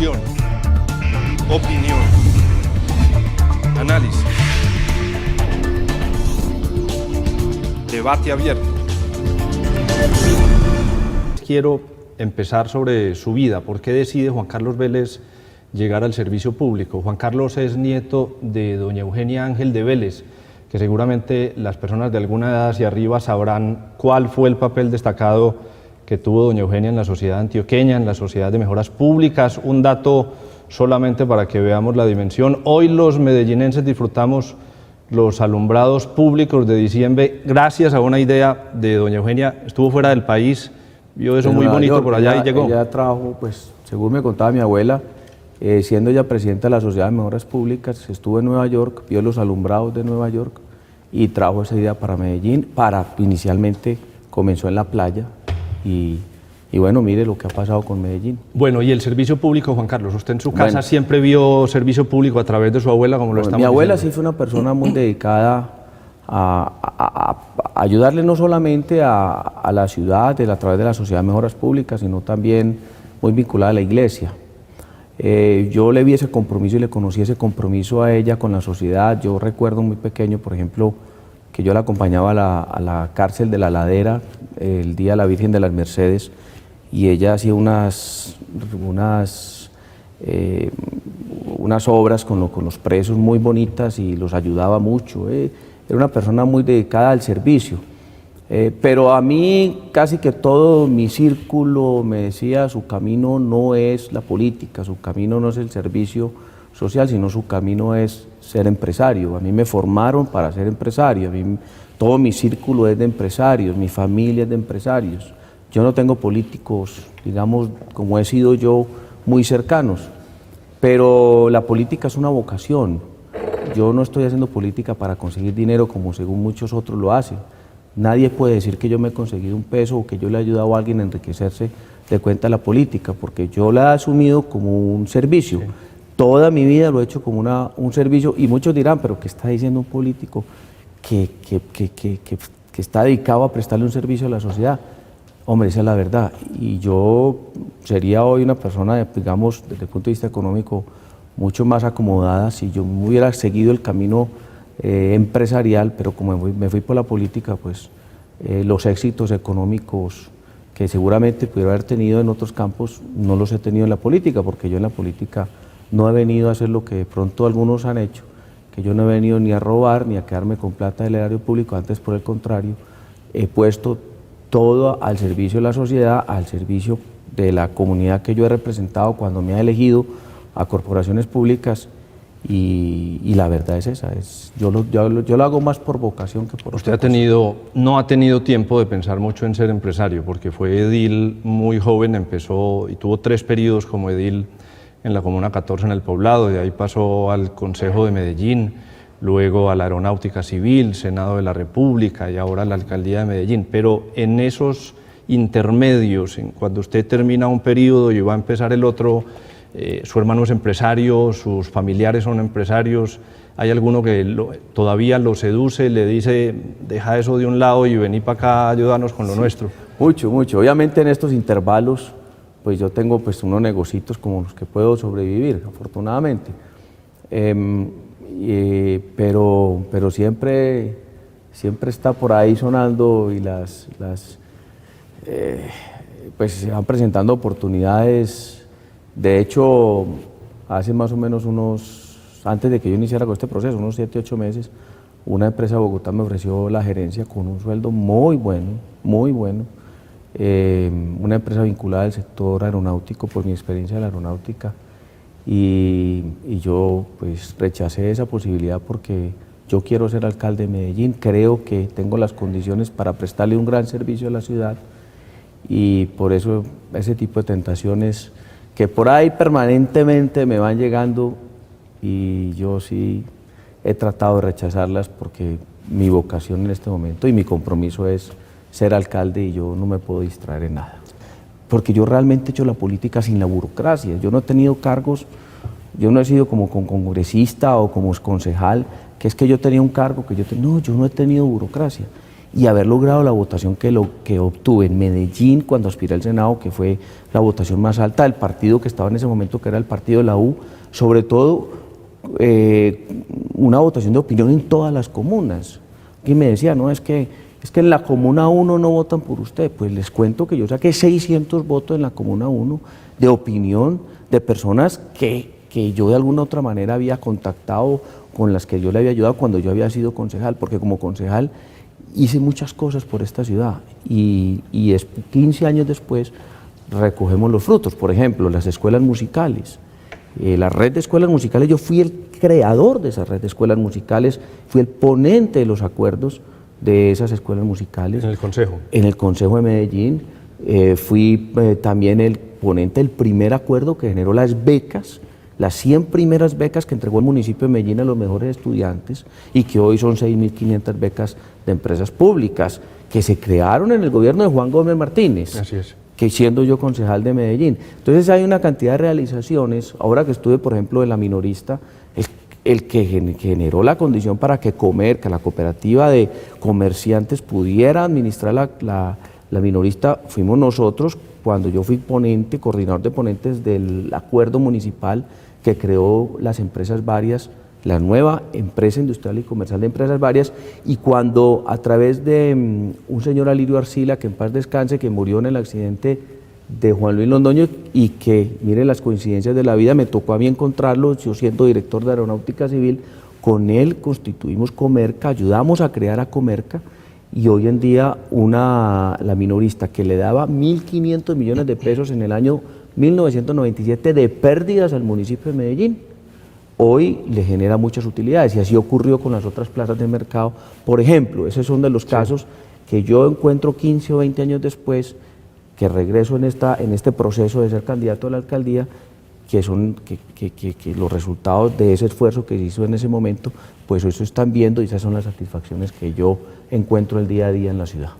discusión, opinión, análisis, debate abierto. Quiero empezar sobre su vida. ¿Por qué decide Juan Carlos Vélez llegar al servicio público? Juan Carlos es nieto de doña Eugenia Ángel de Vélez, que seguramente las personas de alguna edad hacia arriba sabrán cuál fue el papel destacado que tuvo doña Eugenia en la sociedad antioqueña, en la sociedad de mejoras públicas. Un dato solamente para que veamos la dimensión. Hoy los medellinenses disfrutamos los alumbrados públicos de diciembre gracias a una idea de doña Eugenia. Estuvo fuera del país, vio eso muy bonito por allá y llegó. Ella trajo, pues, según me contaba mi abuela, siendo ella presidenta de la Sociedad de Mejoras Públicas, estuvo en Nueva York, vio los alumbrados de Nueva York y trajo esa idea para Medellín. Inicialmente comenzó en la playa y bueno, mire lo que ha pasado con Medellín. Bueno, y el servicio público, Juan Carlos, usted en su casa siempre vio servicio público a través de su abuela, como lo estamos Mi abuela diciendo. sí fue una persona muy dedicada a ayudarle no solamente a la ciudad a través de la Sociedad de Mejoras Públicas, sino también muy vinculada a la iglesia. Yo le vi ese compromiso y le conocí ese compromiso a ella con la sociedad. Yo recuerdo muy pequeño, por ejemplo, que yo la acompañaba a la cárcel de La Ladera el día de la Virgen de las Mercedes, y ella hacía unas obras con los presos muy bonitas y los ayudaba mucho. Era una persona muy dedicada al servicio. Pero a mí casi que todo mi círculo me decía: su camino no es la política, su camino no es el servicio social, sino su camino es ser empresario. A mí me formaron para ser empresario, todo mi círculo es de empresarios, mi familia es de empresarios. Yo no tengo políticos, digamos, como he sido yo, muy cercanos, pero la política es una vocación. Yo no estoy haciendo política para conseguir dinero como según muchos otros lo hacen. Nadie puede decir que yo me he conseguido un peso o que yo le he ayudado a alguien a enriquecerse de cuenta de la política, porque yo la he asumido como un servicio. Sí. Toda mi vida lo he hecho como un servicio, y muchos dirán: pero ¿qué está diciendo un político que está dedicado a prestarle un servicio a la sociedad? Hombre, esa es la verdad. Y yo sería hoy una persona, digamos, desde el punto de vista económico, mucho más acomodada si yo me hubiera seguido el camino empresarial, pero como me fui por la política, pues los éxitos económicos que seguramente pudiera haber tenido en otros campos, no los he tenido en la política, porque yo en la política no he venido a hacer lo que de pronto algunos han hecho, que yo no he venido ni a robar ni a quedarme con plata del erario público. Antes, por el contrario, he puesto todo al servicio de la sociedad, al servicio de la comunidad que yo he representado cuando me ha elegido a corporaciones públicas, y la verdad es esa, yo lo hago más por vocación que por... Usted no ha tenido tiempo de pensar mucho en ser empresario, porque fue edil muy joven, empezó y tuvo 3 periodos como edil en la Comuna 14 en El Poblado, de ahí pasó al Consejo de Medellín, luego a la Aeronáutica Civil, Senado de la República y ahora a la Alcaldía de Medellín. Pero en esos intermedios, cuando usted termina un periodo y va a empezar el otro, su hermano es empresario, sus familiares son empresarios, ¿hay alguno que todavía lo seduce, le dice: deja eso de un lado y vení para acá, ayúdanos con lo nuestro? Mucho, mucho. Obviamente en estos intervalos, pues yo tengo pues unos negocios como los que puedo sobrevivir, afortunadamente. Pero siempre está por ahí sonando, y pues se van presentando oportunidades. De hecho, hace más o menos antes de que yo iniciara con este proceso, unos 7, 8 meses, una empresa de Bogotá me ofreció la gerencia con un sueldo muy bueno, una empresa vinculada al sector aeronáutico por mi experiencia en la aeronáutica, y yo pues rechacé esa posibilidad porque yo quiero ser alcalde de Medellín, creo que tengo las condiciones para prestarle un gran servicio a la ciudad, y por eso ese tipo de tentaciones que por ahí permanentemente me van llegando, y yo sí he tratado de rechazarlas porque mi vocación en este momento y mi compromiso es ser alcalde, y yo no me puedo distraer en nada. Porque yo realmente he hecho la política sin la burocracia. Yo no he tenido cargos, yo no he sido como congresista o como concejal, que es que yo tenía un cargo, no, yo no he tenido burocracia. y haber logrado la votación que obtuve en Medellín cuando aspiré al Senado, que fue la votación más alta del partido que estaba en ese momento, que era el partido de la U, sobre todo una votación de opinión en todas las comunas. Y me decía, no, es que en la Comuna 1 no votan por usted. Pues les cuento que yo saqué 600 votos en la Comuna 1 de opinión de personas que yo de alguna otra manera había contactado, con las que yo le había ayudado cuando yo había sido concejal, porque como concejal hice muchas cosas por esta ciudad y 15 años después recogemos los frutos. Por ejemplo, las escuelas musicales, la red de escuelas musicales, yo fui el creador de esa red de escuelas musicales, fui el ponente de los acuerdos de esas escuelas musicales. En el Consejo. En el Consejo de Medellín, fui también el ponente del primer acuerdo que generó las becas, las 100 primeras becas que entregó el municipio de Medellín a los mejores estudiantes y que hoy son 6.500 becas de empresas públicas que se crearon en el gobierno de Juan Gómez Martínez. Así es. Que siendo yo concejal de Medellín. Entonces hay una cantidad de realizaciones. Ahora que estuve, por ejemplo, en la minorista, el que generó la condición para que la cooperativa de comerciantes pudiera administrar la minorista, fuimos nosotros, cuando yo fui ponente, coordinador de ponentes del acuerdo municipal que creó las empresas varias, la nueva empresa industrial y comercial de empresas varias, y cuando a través de un señor Alirio Arcila, que en paz descanse, que murió en el accidente de Juan Luis Londoño y que, miren las coincidencias de la vida, me tocó a mí encontrarlo, yo siendo director de Aeronáutica Civil, con él constituimos Comerca, ayudamos a crear a Comerca, y hoy en día la minorista que le daba 1.500 millones de pesos en el año 1997 de pérdidas al municipio de Medellín, hoy le genera muchas utilidades, y así ocurrió con las otras plazas de mercado. Por ejemplo, esos son de los casos que yo encuentro 15 o 20 años después, que regreso en este proceso de ser candidato a la alcaldía, que son que los resultados de ese esfuerzo que se hizo en ese momento, pues hoy se están viendo, y esas son las satisfacciones que yo encuentro el día a día en la ciudad.